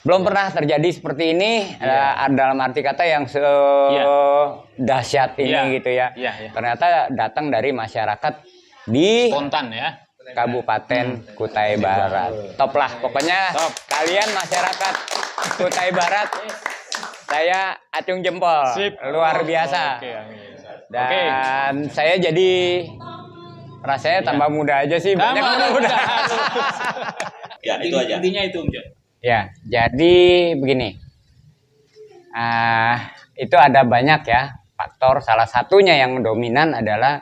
Belum pernah terjadi seperti ini dalam arti kata yang dahsyat ini gitu ya. Ternyata datang dari masyarakat di Spontan ya. Kabupaten Kutai Barat. Top lah pokoknya. Top. Kalian masyarakat Kutai Barat, saya acung jempol. Sip. Luar biasa. Oke. Dan saya jadi rasanya tambah muda aja sih. Banyak muda. Ya, itu aja. Intinya itu, Om Jon. Ya, jadi begini. Itu ada banyak ya faktor. Salah satunya yang dominan adalah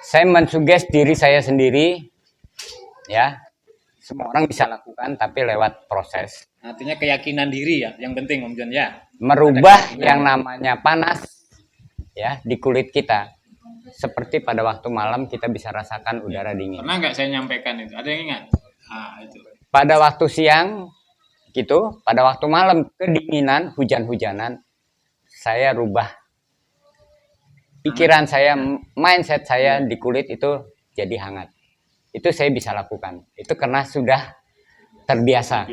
saya mensuges diri saya sendiri. Ya, semua orang bisa lakukan, tapi lewat proses. Artinya keyakinan diri ya, yang penting Om Jon ya. Merubah yang namanya panas ya di kulit kita. Seperti pada waktu malam kita bisa rasakan udara dingin. Pernah nggak saya nyampaikan itu? Ada yang ingat? Itu. Pada waktu siang gitu, pada waktu malam kedinginan, hujan-hujanan, saya rubah pikiran saya, mindset saya di kulit itu jadi hangat. Itu saya bisa lakukan. Itu karena sudah terbiasa.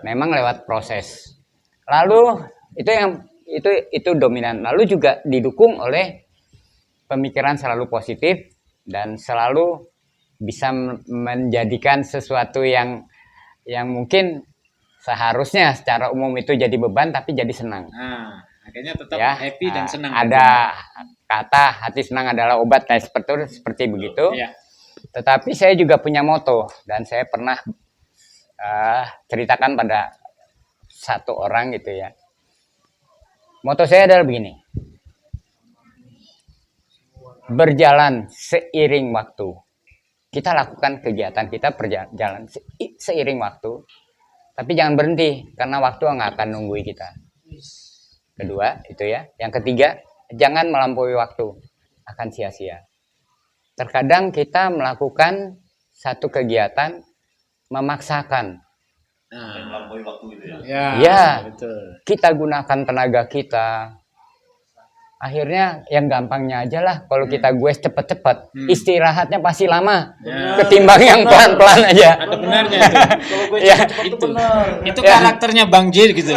Memang lewat proses. Lalu itu dominan. Lalu juga didukung oleh pemikiran selalu positif dan selalu bisa menjadikan sesuatu yang mungkin seharusnya secara umum itu jadi beban tapi jadi senang. Akhirnya tetap Ya, happy dan senang. Ada kata hati senang adalah obat, seperti begitu. Ya. Tetapi saya juga punya moto dan saya pernah ceritakan pada satu orang gitu ya. Moto saya adalah begini. Berjalan seiring waktu. Kita lakukan kegiatan kita berjalan seiring waktu. Tapi jangan berhenti karena waktu nggak akan nunggui kita. Kedua, itu ya. Yang ketiga, jangan melampaui waktu, akan sia-sia. Terkadang kita melakukan satu kegiatan memaksakan. Melampaui waktu gitu Ya, betul. kita gunakan tenaga kita. Akhirnya yang gampangnya aja lah. Kalau kita cepet-cepet, istirahatnya pasti lama. Ketimbang yang pelan-pelan aja. Ada benarnya itu. Kalau gue cepet itu benar. Itu karakternya Bang J gitu.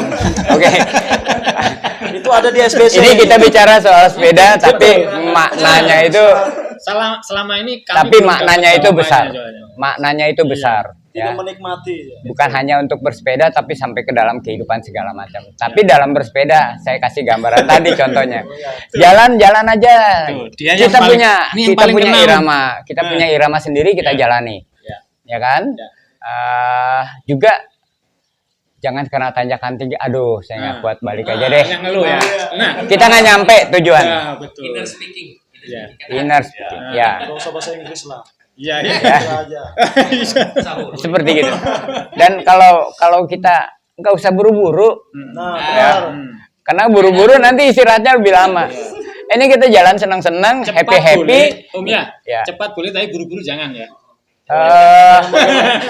Oke. Itu ada di SBC. Ini kita bicara soal sepeda, tapi maknanya itu. Selama ini kami Tapi belum maknanya dapat itu besar. jawabannya. Maknanya itu besar. Tidak Ya. menikmati. Bukan hanya untuk bersepeda, tapi sampai ke dalam kehidupan segala macam. Tapi dalam bersepeda, saya kasih gambaran tadi contohnya. Jalan-jalan aja. Tuh, dia yang Kita paling- ini yang kita paling punya kena. irama. Kita punya irama sendiri, kita jalani. Ya kan? Juga jangan kena tanjakan tinggi. Aduh, saya nggak kuat, balik aja deh. Yang ngeluh ya. Nah, Kita nggak nyampe tujuan. betul. Inner speaking. Inner speaking. Ya. Gak usah bahasa Inggris lah. Iya. Ya. Aja. Sahur. Seperti gitu. Dan kalau kita nggak usah buru-buru, Nah, ya. benar. Karena buru-buru nanti istirahatnya lebih lama. Ini kita jalan senang-senang, Cepat happy-happy. boleh, Om ya. Ya. Cepat boleh, tapi buru-buru jangan ya.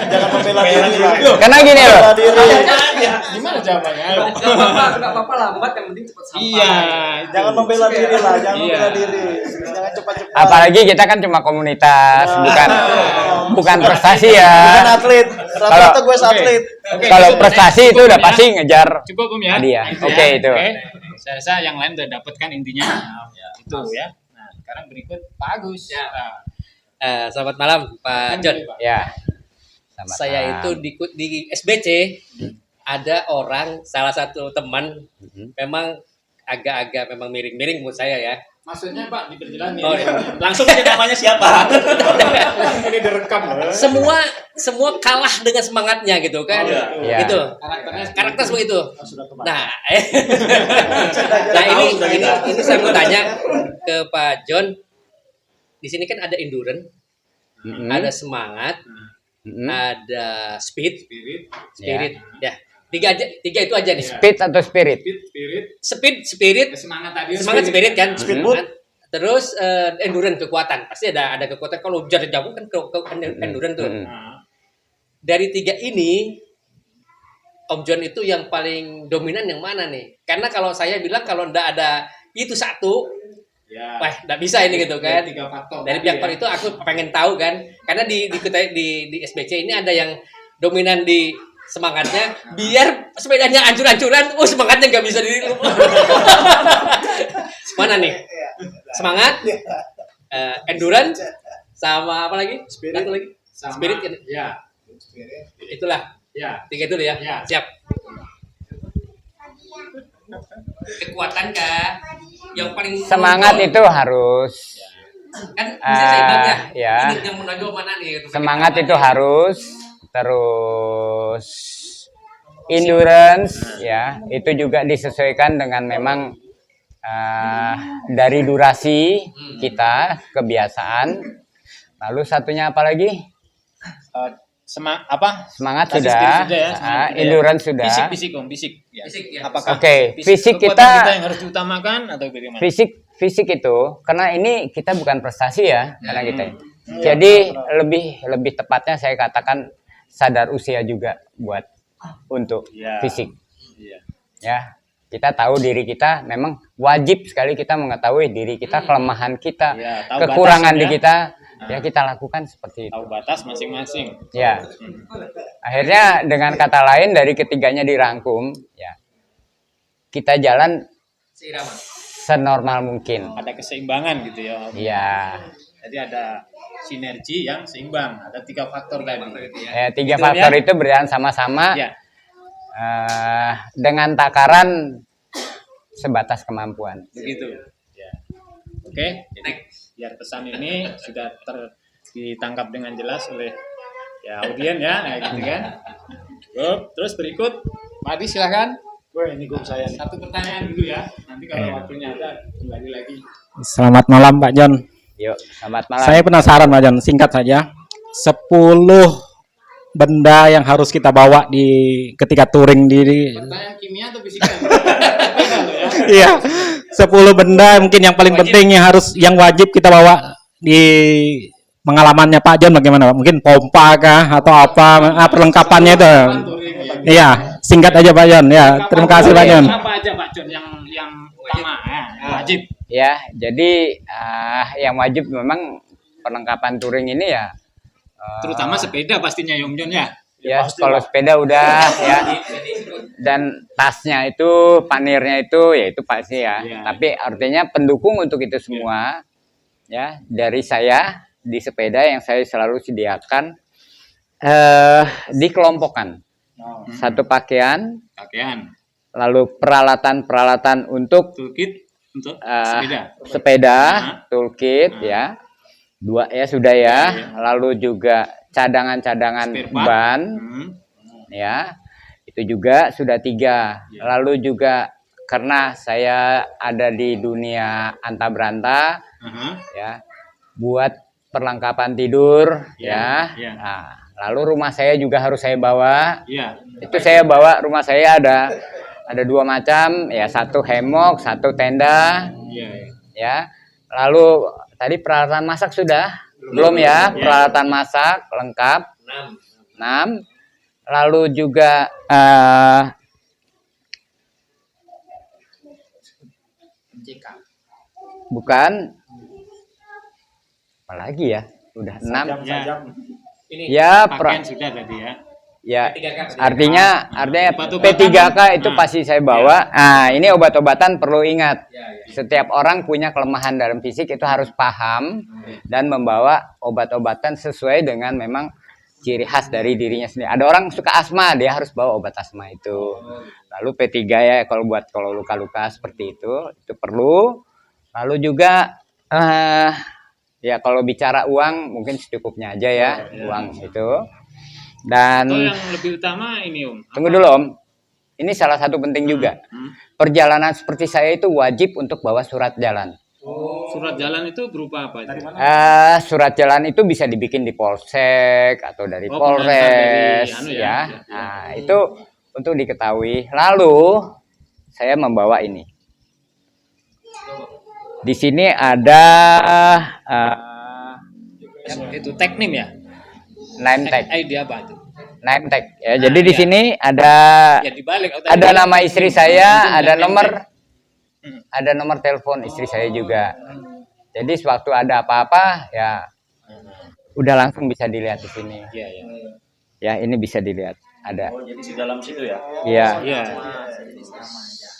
Jangan membela diri lah. Karena gini loh. Membela diri. Gimana jawabannya? Enggak apa-apa lambat, yang penting cepat sampai. Iya. Jangan membela diri lah, jangan Iya. membela diri. Jangan cepat-cepat. Apalagi kita kan cuma komunitas, bukan prestasi ya. Bukan atlet. Rata-rata gue atlet. Kalau prestasi itu udah pasti ngejar Cukup Om ya. hadiah. Itu Oke, ya. itu. Oke. Saya rasa yang lain udah dapet kan intinya. Itu ya. Nah, sekarang berikut Pak Agus. Ya. Nah, Selamat malam Pak John. Pak. Ya. Selamat Saya malam. itu di SBC ada orang, salah satu teman memang agak-agak memang miring-miring menurut saya ya. Maksudnya Pak diperjelas Oh, langsung aja namanya siapa? Ini direkam loh. Semua kalah dengan semangatnya gitu kan. Iya. Gitu. Karakter seperti itu. Nah, nah ini saya mau tanya ke Pak John. Di sini kan ada endurance, ada semangat, ada speed. Ya. Tiga itu aja nih. Speed atau spirit? Speed, spirit, Semangat tadi. semangat spirit kan. Speedboat. Terus endurance, kekuatan. Pasti ada kekuatan. Kalau jarak jauh kan endurance tuh. Dari tiga ini, Om John itu yang paling dominan yang mana nih? Karena kalau saya bilang kalau ndak ada itu satu, Ya. wah ndak bisa ini gitu kan. Tiga faktor. Dari pihak itu aku pengen tahu kan. Karena di SBC ini ada yang dominan di semangatnya biar sepedanya hancur-hancuran. Oh, semangatnya nggak bisa diri. Mana nih? Semangat, endurance, sama apa lagi? Spirit. Satu lagi. Spirit kan? Ya. Itulah. Ya. 3 dulu ya. Ya. Siap. Kekuatan kah? Yang paling Semangat menonjol. itu harus Kan bisa seimbang ya. ya. Ini yang menonjol mana nih? Semangat itu harus, terus endurance ya, itu juga disesuaikan dengan memang dari durasi kita, kebiasaan. Lalu satunya apa lagi? Semangat Tadi sudah, spirit sudah ya, semangat sudah ya. endurance sudah. Fisik om, fisik. Ya. Fisik ya. Apakah Oke, fisik kekuatan kita yang harus diutamakan atau bagaimana? fisik itu karena ini kita bukan prestasi ya, karena kita. Jadi lebih tepatnya saya katakan sadar usia juga buat untuk Ya. fisik. Iya. Ya, kita tahu diri kita, memang wajib sekali kita mengetahui diri kita, kelemahan kita, Ya, tahu kekurangan batas di ya. kita, ya kita lakukan seperti itu. Tahu batas masing-masing. Ya, akhirnya dengan kata lain dari ketiganya dirangkum, ya kita jalan Seirama. senormal mungkin. Ada keseimbangan gitu ya. Om. Ya, Jadi ada sinergi yang seimbang. Ada 3 faktor tadi. tiga Gitu, faktor ya? itu berjalan sama-sama Ya. dengan takaran sebatas kemampuan. Begitu. Ya. Oke, jadi biar pesan ini sudah ditangkap dengan jelas oleh ya audien ya, kayak gitu kan. Cukup. Terus berikut, Pak Adi silahkan. Wah, ini gum saya nih. Satu pertanyaan dulu ya. Nanti kalau waktunya ada kembali lagi. Selamat malam Pak John. Yuk, selamat malam. Saya penasaran Pak John, singkat saja. 10 benda yang harus kita bawa di ketika touring di Pertanyaan kimia atau fisika? iya. 10 benda mungkin yang paling penting yang wajib kita bawa di pengalamannya Pak John bagaimana Pak? Mungkin pompa kah atau apa perlengkapannya itu. Iya, singkat aja Pak John. Ya, terima kasih Pak John. Apa aja Pak John yang utama ya, yang wajib? Ya, jadi yang wajib memang perlengkapan touring ini ya. Terutama sepeda pastinya Om John ya. Ya, kalau sepeda udah ya. Dan tasnya itu, panirnya itu, ya itu pasti ya. Iya. Tapi artinya pendukung untuk itu semua, ya dari saya di sepeda yang saya selalu sediakan dikelompokkan. Satu pakaian, Pakaian, lalu peralatan-peralatan untuk toolkit untuk sepeda, sepeda. toolkit ya, 2 ya sudah ya, lalu juga cadangan-cadangan Spare part. ban Hmm. ya, itu juga sudah 3. Lalu juga karena saya ada di dunia anta beranta Aha. ya, buat perlengkapan tidur Ya, ya. ya. Nah, lalu rumah saya juga harus saya bawa. Iya. Itu saya bawa, rumah saya ada 2 macam ya, satu hemok, satu tenda Iya. Iya. ya. Lalu tadi peralatan masak sudah belum ya? Ya. Peralatan masak lengkap 6. 6. Lalu juga bukan apalagi ya, udah 6 Sajam. Ini ya. Pakaian sudah tadi ya. Ya, P3K. artinya Obat-obatan. P3K itu Nah. pasti saya bawa. Nah, ini obat-obatan perlu ingat. Ya, ya. Setiap orang punya kelemahan dalam fisik, itu harus paham dan membawa obat-obatan sesuai dengan memang ciri khas dari dirinya sendiri. Ada orang suka asma, dia harus bawa obat asma itu. Lalu P3 ya, kalau luka-luka seperti itu perlu. Lalu juga ya kalau bicara uang mungkin secukupnya aja ya, uang itu. Dan Atau yang lebih utama ini Om. tunggu dulu Om, ini salah satu penting juga. Perjalanan seperti saya itu wajib untuk bawa surat jalan. Surat jalan itu berupa apa? Dari Surat jalan itu bisa dibikin di Polsek atau dari Oh, Polres dari anu ya. ya. Nah, itu untuk diketahui. Lalu saya membawa ini. Di sini ada itu teknim ya? name tag, Idea apa itu? name tag ya. Jadi di sini ada Ya dibalik. ada nama istri saya, ada nomor telepon istri saya juga. Jadi sewaktu ada apa-apa ya udah langsung bisa dilihat di sini. Iya, iya. Ya, ini bisa dilihat. ada. Oh, jadi di dalam situ ya? Iya, Iya,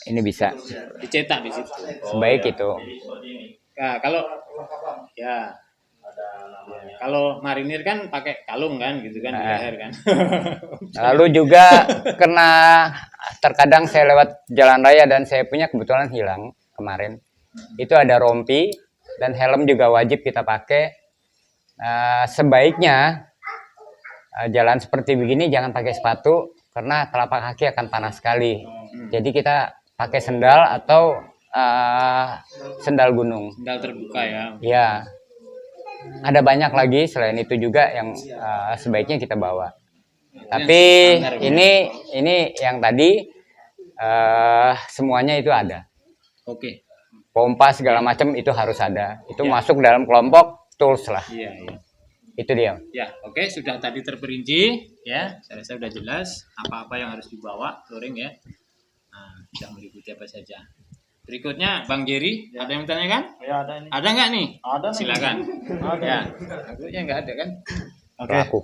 ini bisa. dicetak di situ. Sebaik itu. Nah, kalau ya kalau marinir kan pakai kalung kan gitu kan di leher kan. Lalu juga karena terkadang saya lewat jalan raya dan saya punya kebetulan hilang kemarin. Itu ada rompi dan helm juga wajib kita pakai. Sebaiknya jalan seperti begini jangan pakai sepatu karena telapak kaki akan panas sekali. Jadi kita pakai sendal atau sendal gunung. Sendal terbuka ya. Ya, ada banyak lagi selain itu juga yang sebaiknya kita bawa. Tapi ini yang tadi semuanya itu ada. Oke. Pompa segala macam itu harus ada. Itu masuk dalam kelompok tools lah. Iya, iya. Itu dia. Ya, oke, sudah tadi terperinci ya. Saya rasa sudah jelas apa-apa yang harus dibawa touring ya. Nah, sudah meliputi apa saja. Berikutnya Bang Jerry, ada yang bertanyakan? Ya ada ini. Ada nggak nih? Ada nih. Silakan. Ada. Ya, agaknya nggak ada kan? Oke. Pelaku.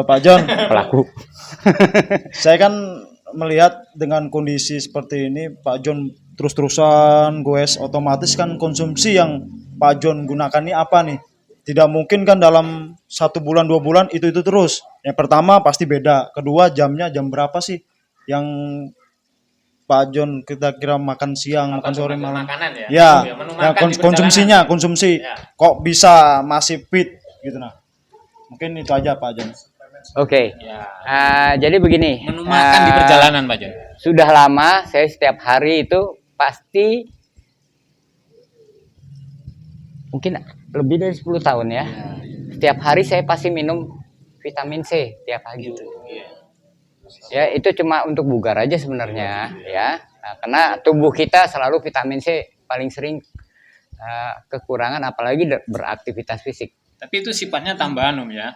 Pak John, Pelaku. saya kan melihat dengan kondisi seperti ini, Pak John terus-terusan goes, otomatis kan konsumsi yang Pak John gunakan ini apa nih? Tidak mungkin kan dalam 1 bulan 2 bulan itu terus. Yang pertama pasti beda. Kedua jamnya jam berapa sih yang Pak John kita kira makan siang, makan sore, malam? Makanan ya. Ya, Menu yang makan di konsumsinya, konsumsi. Ya. Kok bisa masih fit gitu nah. Mungkin itu aja Pak John. Oke. Ya. Jadi begini. Menu makan di perjalanan, Pak John. Sudah lama saya setiap hari itu pasti mungkin lebih dari 10 tahun ya. Setiap hari saya pasti minum vitamin C tiap pagi. Ya, itu cuma untuk bugar aja sebenarnya ya. Nah, karena tubuh kita selalu vitamin C paling sering kekurangan apalagi beraktivitas fisik. Tapi itu sifatnya tambahan Om ya.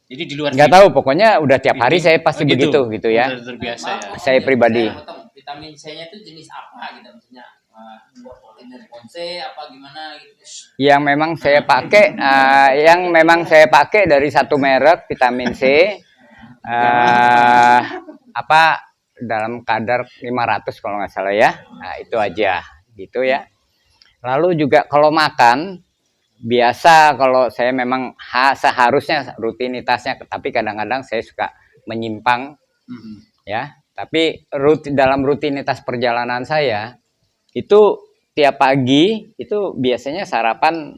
Jadi di luar Nggak tahu, pokoknya udah tiap hari saya pasti Oh, begitu gitu ya. Udah terbiasa ya. Saya pribadi. Vitamin C-nya itu jenis apa gitu maksudnya? Energon C apa gimana gitu? Yang memang saya pakai dari satu merek vitamin C apa dalam kadar 500 kalau nggak salah ya. Nah, itu aja gitu ya. Lalu juga kalau makan biasa kalau saya memang seharusnya rutinitasnya, tapi kadang-kadang saya suka menyimpang ya. Tapi dalam rutinitas perjalanan saya itu tiap pagi itu biasanya sarapan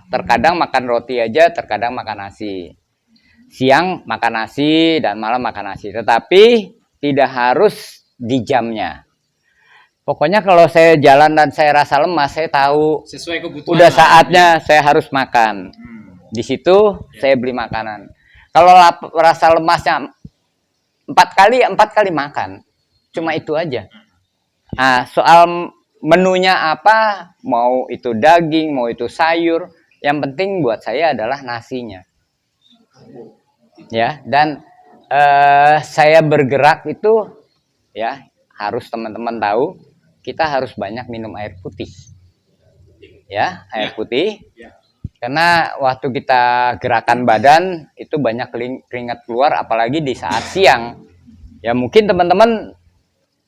terkadang makan roti aja, terkadang makan nasi. Siang makan nasi dan malam makan nasi. Tetapi tidak harus di jamnya. Pokoknya kalau saya jalan dan saya rasa lemas, saya tahu Sesuai kebutuhan. udah saatnya saya harus makan. Di situ saya beli makanan. Kalau rasa lemasnya 4 kali makan. Cuma itu aja. Nah, soal menunya apa, mau itu daging, mau itu sayur, yang penting buat saya adalah nasinya. Ya, dan saya bergerak itu ya harus teman-teman tahu, kita harus banyak minum air putih. Ya, air putih. Karena waktu kita gerakan badan itu banyak keringat keluar, apalagi di saat siang. Ya mungkin teman-teman,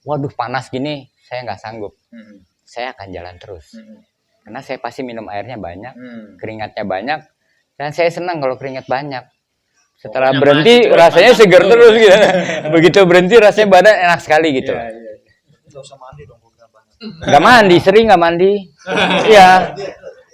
waduh panas gini, saya nggak sanggup. Saya akan jalan terus. Karena saya pasti minum airnya banyak, keringatnya banyak, dan saya senang kalau keringat banyak. Setelah berhenti rasanya segar terus gitu. Begitu berhenti rasanya badan enak sekali gitu. Nggak usah mandi dong. Nggak mandi, sering nggak mandi. Iya.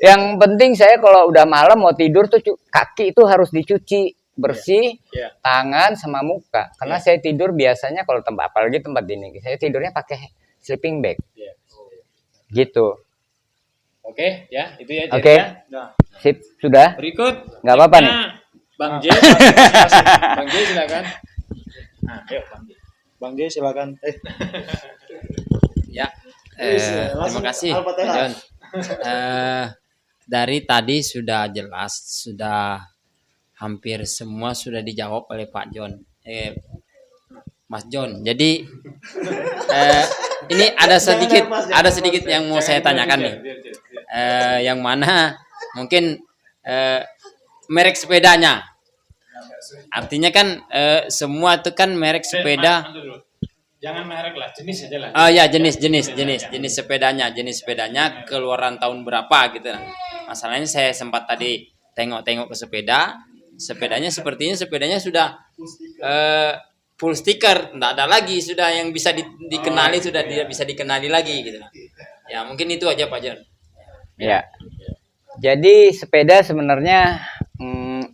Yang penting saya kalau udah malam mau tidur tuh kaki itu harus dicuci bersih, tangan sama muka. Karena saya tidur biasanya kalau apalagi tempat ini, saya tidurnya pakai sleeping bag. Gitu. Oke, ya, itu ya. Oke. Sip, sudah? Berikut. Nggak apa-apa nih. Bang J. Bang J silakan. Nah, ayo Bang J. Bang J silakan. Ya, terima kasih Pak John. Dari tadi sudah jelas, sudah hampir semua sudah dijawab oleh Pak John, Mas John. Jadi ini ada sedikit yang mau saya tanyakan nih. Yang mana mungkin merek sepedanya. Artinya kan semua itu kan merek sepeda. Jangan merek lah, jenis aja lah. Oh ya, jenis sepedanya, keluaran tahun berapa gitu. Masalahnya saya sempat tadi tengok-tengok ke sepedanya sepedanya sudah full stiker, nggak ada lagi, sudah yang bisa dikenali, sudah tidak bisa dikenali lagi gitu. Ya mungkin itu aja Pak Jon. Ya. Jadi sepeda sebenarnya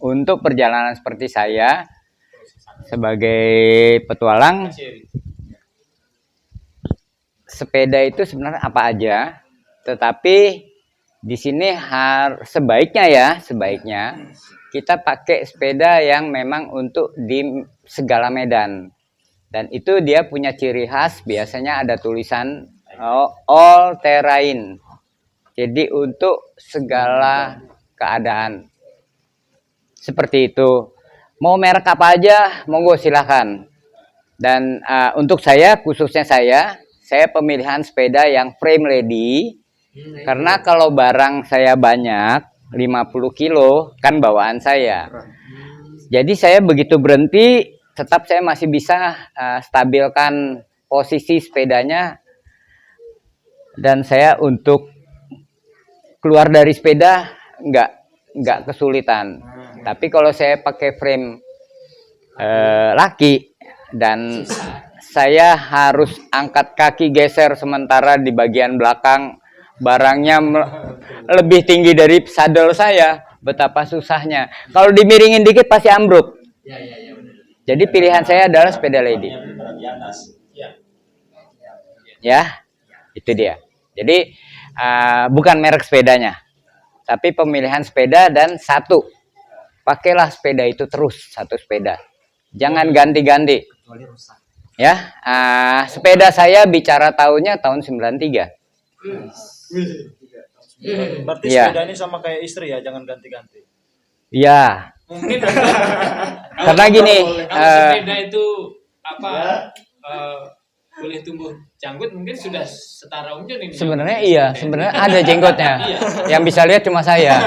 untuk perjalanan seperti saya sebagai petualang, sepeda itu sebenarnya apa aja, tetapi di sini sebaiknya kita pakai sepeda yang memang untuk di segala medan, dan itu dia punya ciri khas, biasanya ada tulisan all terrain, jadi untuk segala keadaan seperti itu. Mau merek apa aja monggo silahkan. Dan untuk khususnya saya pemilihan sepeda yang frame ready, karena kalau barang saya banyak 50 kilo kan bawaan saya, jadi saya begitu berhenti tetap saya masih bisa stabilkan posisi sepedanya, dan saya untuk keluar dari sepeda nggak kesulitan. Tapi kalau saya pakai frame laki dan saya harus angkat kaki geser sementara di bagian belakang barangnya lebih tinggi dari sadel saya, betapa susahnya. Kalau dimiringin dikit pasti ambruk. Jadi pilihan saya adalah sepeda lady. Ya, itu dia. Jadi bukan merek sepedanya, tapi pemilihan sepeda, dan pakailah sepeda itu terus, satu sepeda. Jangan ganti-ganti. Ya, sepeda saya bicara tahunnya tahun 93. Berarti Iya. sepeda ini sama kayak istri ya, jangan ganti-ganti. Iya. Mungkin Karena gini, kalau sepeda itu boleh tumbuh janggut, mungkin sudah setara Om Jon ini. sebenarnya ada jenggotnya. Yang bisa lihat cuma saya.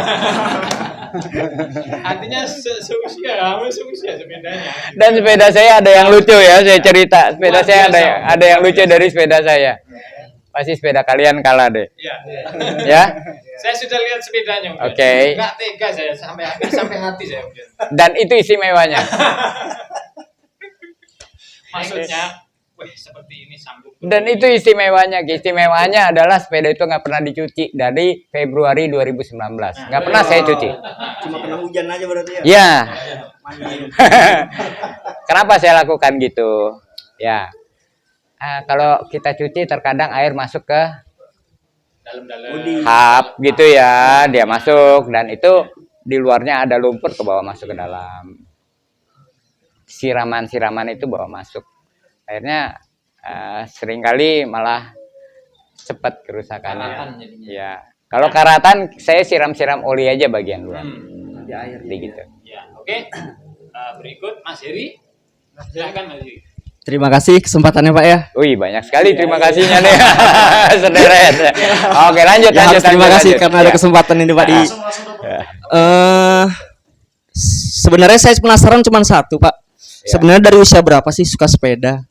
Artinya seusia sepedanya. Dan sepeda saya ada yang lucu ya, saya cerita. Sepeda saya ada yang lucu dari sepeda saya. Pasti sepeda kalian kalah deh. Iya. Ya. Saya sudah lihat sepedanya. Om Jon. Oke. Nggak tega saya sampai hati saya. Om Jon. Dan itu istimewanya. Maksudnya, seperti ini sanggup. Dan itu istimewanya. Istimewanya adalah sepeda itu nggak pernah dicuci dari Februari 2019. Nggak pernah saya cuci. Cuma kena hujan aja berarti ya. Ya. Kenapa saya lakukan gitu? Ya. Kalau kita cuci terkadang air masuk ke Dalam-dalam. hap gitu ya, dia masuk, dan itu di luarnya ada lumpur ke bawah masuk ke dalam. Siraman itu bawa masuk. Akhirnya seringkali malah cepat kerusakannya. Ya. Kalau karatan saya siram-siram oli aja bagian luar. Jadi gitu. Ya, oke. Berikut Mas Heri. Silakan Mas Heri. Terima kasih kesempatannya Pak ya. Wih, banyak sekali terima kasihnya nih. Sederet. Oke, lanjut. Terima kasih karena ada Ya. kesempatan ini Pak di. Ya. Sebenarnya saya penasaran cuma satu Pak. Ya. Sebenarnya dari usia berapa sih suka sepeda?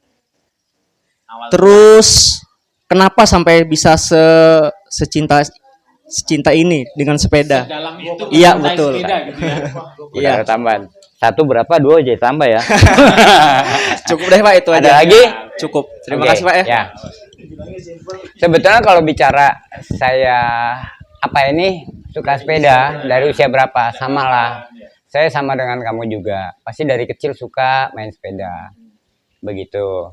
Terus kenapa sampai bisa secinta ini dengan sepeda? Dalam itu Iya, mencintai betul. sepeda gitu ya. Udah ada tambahan. 1 berapa? 2 jadi tambah ya. Cukup deh Pak itu Ada aja. lagi? Cukup. Terima Oke, kasih Pak ya. Ya. Sebetulnya kalau bicara saya suka sepeda dari usia berapa? Sama lah. Saya sama dengan kamu juga. Pasti dari kecil suka main sepeda. Begitu.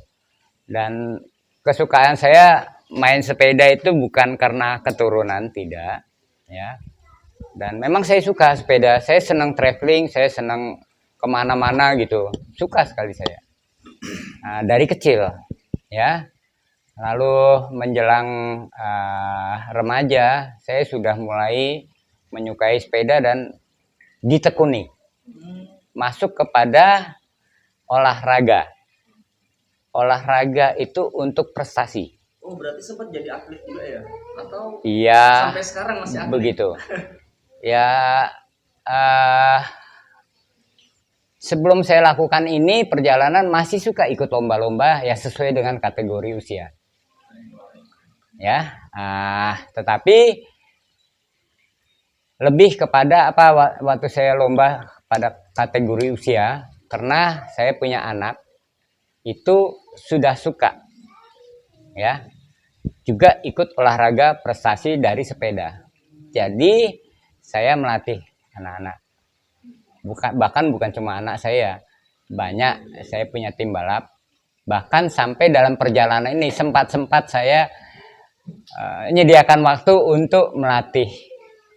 Dan kesukaan saya main sepeda itu bukan karena keturunan, tidak. Ya. Dan memang saya suka sepeda. Saya senang traveling, saya senang kemana-mana gitu. Suka sekali saya. Dari kecil. Ya. Lalu menjelang remaja, saya sudah mulai menyukai sepeda dan ditekuni. Masuk kepada olahraga. Olahraga itu untuk prestasi. Oh, berarti sempat jadi atlet juga ya? Atau Iya, sampai sekarang masih atlet? begitu. Ya, sebelum saya lakukan ini perjalanan masih suka ikut lomba-lomba ya sesuai dengan kategori usia. Ya, tetapi lebih kepada apa waktu saya lomba pada kategori usia karena saya punya anak itu sudah suka ya juga ikut olahraga prestasi dari sepeda. Jadi saya melatih anak-anak. Bahkan bukan cuma anak saya, banyak saya punya tim balap. Bahkan sampai dalam perjalanan ini sempat saya menyediakan waktu untuk melatih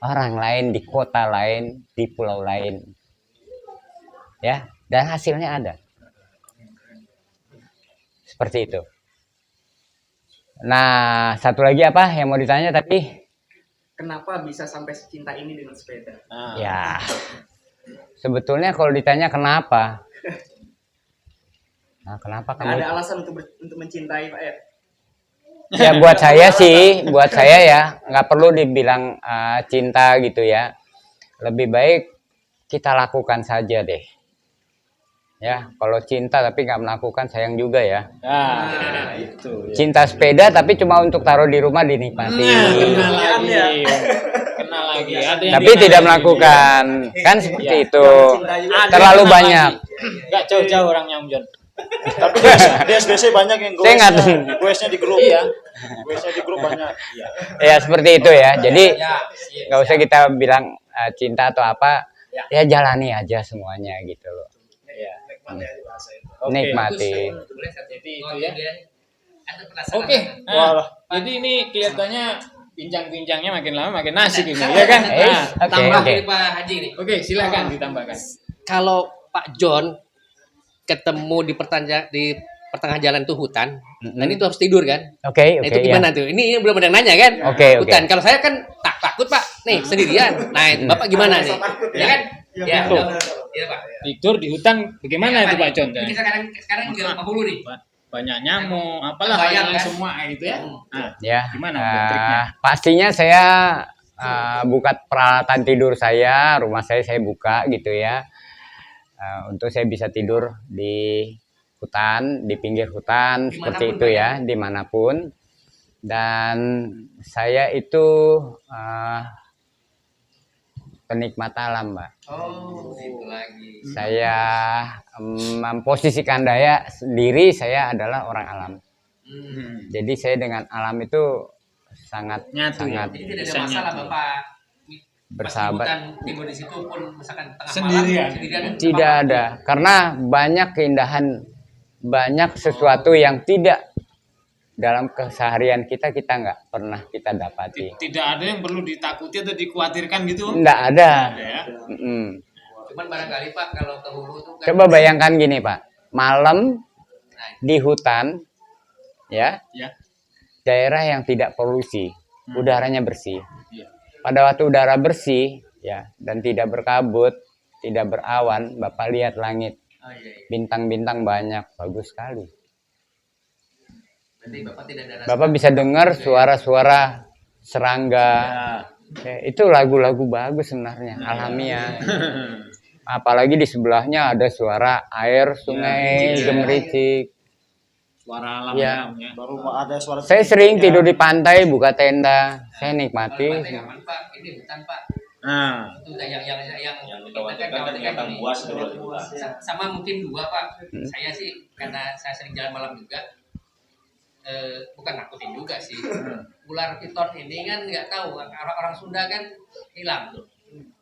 orang lain di kota lain, di pulau lain. Ya, dan hasilnya ada. Seperti itu. Nah, satu lagi apa yang mau ditanya tapi Kenapa bisa sampai secinta ini dengan sepeda? ya sebetulnya kalau ditanya kenapa? Nah, kenapa kamu? Ada alasan untuk mencintai Pak ya? Ya buat saya ya nggak perlu dibilang cinta gitu ya. Lebih baik kita lakukan saja deh. Ya, kalau cinta tapi nggak melakukan sayang juga ya. Nah, itu. Ya. Cinta sepeda tapi cuma untuk taruh di rumah dinikmati. Kenal lagi. Kenal lagi. Ada yang Tapi tidak melakukan. Kan seperti itu. Terlalu banyak. Enggak jauh-jauh orangnya Om Jon. Tapi di SBC banyak yang Saya nggak goesnya di grup. Iya. Goesnya di grup banyak. Ya seperti itu ya. Jadi nggak usah kita bilang cinta atau apa. Ya jalani aja semuanya gitu loh. Iya. Oke. Nikmati. Jadi itu ya. Oke. Wah. Jadi ini kelihatannya bincang-bincangnya makin lama makin asik ini, ya kan? Nah, Oke, Tambah oke. dari Pak Haji nih. Oke, silakan ditambahkan. Kalau Pak John ketemu di pertengah jalan tuh hutan, dan itu harus tidur kan? Oke, Nah, oke. itu Ya. gimana tuh? Ini belum ada yang nanya kan? Oke, oke. Hutan. Kalau saya kan takut Pak, nih sendirian. Nah, Bapak gimana nih? Ya kan? Ya, iya Pak. Tidur di hutan bagaimana itu Pak John? Ini sekarang di Penghulu nih. Banyak nyamuk, apalah Bayang, yang kan? semua gitu ya. Nah, Ya, gimana triknya? pastinya saya buka peralatan tidur saya, rumah saya buka gitu ya, untuk saya bisa tidur di hutan, di pinggir hutan seperti itu ya, dimanapun. Dan saya itu penikmat alam, Mbak. Oh, itu lagi. Saya memposisikan daya sendiri, saya adalah orang alam. Jadi saya dengan alam itu sangat Nyatu ya? Jadi tidak ada Bisa masalah nyatu. Bapak bersahabat. pas di hutan, tidur di situ pun misalkan tengah Sendirian. malam sendirian. Tidak ada, karena banyak keindahan, banyak sesuatu yang tidak dalam keseharian kita nggak pernah kita dapati. Tidak ada yang perlu ditakuti atau dikhawatirkan gitu? Nggak ada. Ya. Mm-mm. Cuman barangkali Pak kalau ke hulu tuh kan Coba bayangkan gini Pak, malam di hutan, ya, Ya. daerah yang tidak polusi, udaranya bersih. Iya. Pada waktu udara bersih, ya, dan tidak berkabut, tidak berawan, Bapak lihat langit, oh, iya. bintang-bintang banyak, bagus sekali. Berarti Bapak tidak ada rasa Bapak bisa dengar suara-suara serangga. Ya, itu lagu-lagu bagus sebenarnya, alamiah. Apalagi di sebelahnya ada suara air sungai gemericik. Suara alam Ya. ya. Baru ada suara. Saya sering tidur di pantai, buka tenda. Saya nikmati. pantai aman Pak, ini hutan Pak. Nah, Itu yang kita kan khawatirkan ini. Sama mungkin dua Pak. Saya sih karena saya sering jalan malam juga. Bukan nakutin juga sih. Ular piton ini kan nggak tahu orang Sunda kan hilang tuh.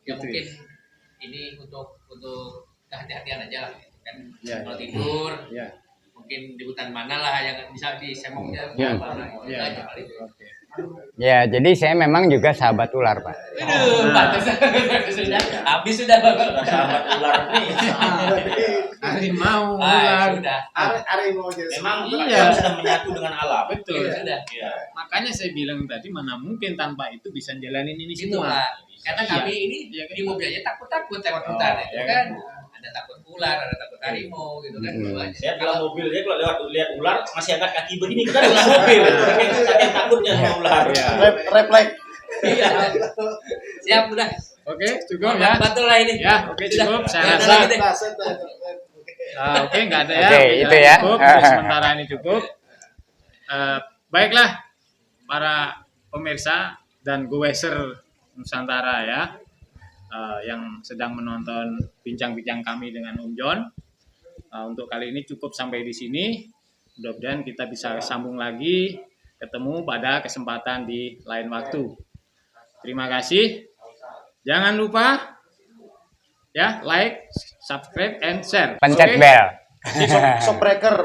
Ya mungkin ini untuk kehati-hatian aja lah kan. Ya, Kalau tidur ya. mungkin di hutan mana lah yang bisa disemoknya Ya. apa lah gitu Ya. aja kali. Ya, jadi saya memang juga sahabat ular, Pak. Aduh, pantes. Sudah habis sudah Bapak. Sahabat ular nih. Harimau, Ah, ular. sudah. Memang Iya. kita sudah menyatu dengan alam. Betul. Iya, sudah. Iya. Makanya saya bilang tadi mana mungkin tanpa itu bisa jalanin ini Gitu semua. Pak. Karena kami ini Iya kan? di mobil aja takut-takut lewat hutan ya iya kan. Ada takut ular, ada takut harimau gitu kan. Gitu aja. Saya dalam mobilnya kalau lewat lihat ular masih angkat kaki begini kita dalam mobil. Saking takutnya sama ular. Iya. Refleks. Iya. Siap udah. Oke, cukup ya. Betul lah ini. Ya, oke cukup. Saya Ada rasa. lagi deh. Oke, nggak ada ya. Oke, Oke, itu ya. Cukup. Untuk sementara ini cukup. Baiklah, para pemirsa dan goeser Nusantara ya, yang sedang menonton bincang-bincang kami dengan Om John. Untuk kali ini cukup sampai di sini. Mudah-mudahan kita bisa sambung lagi, ketemu pada kesempatan di lain waktu. Terima kasih. Jangan lupa ya, like, subscribe, and share. Pencet Oke? bel. Sopreker.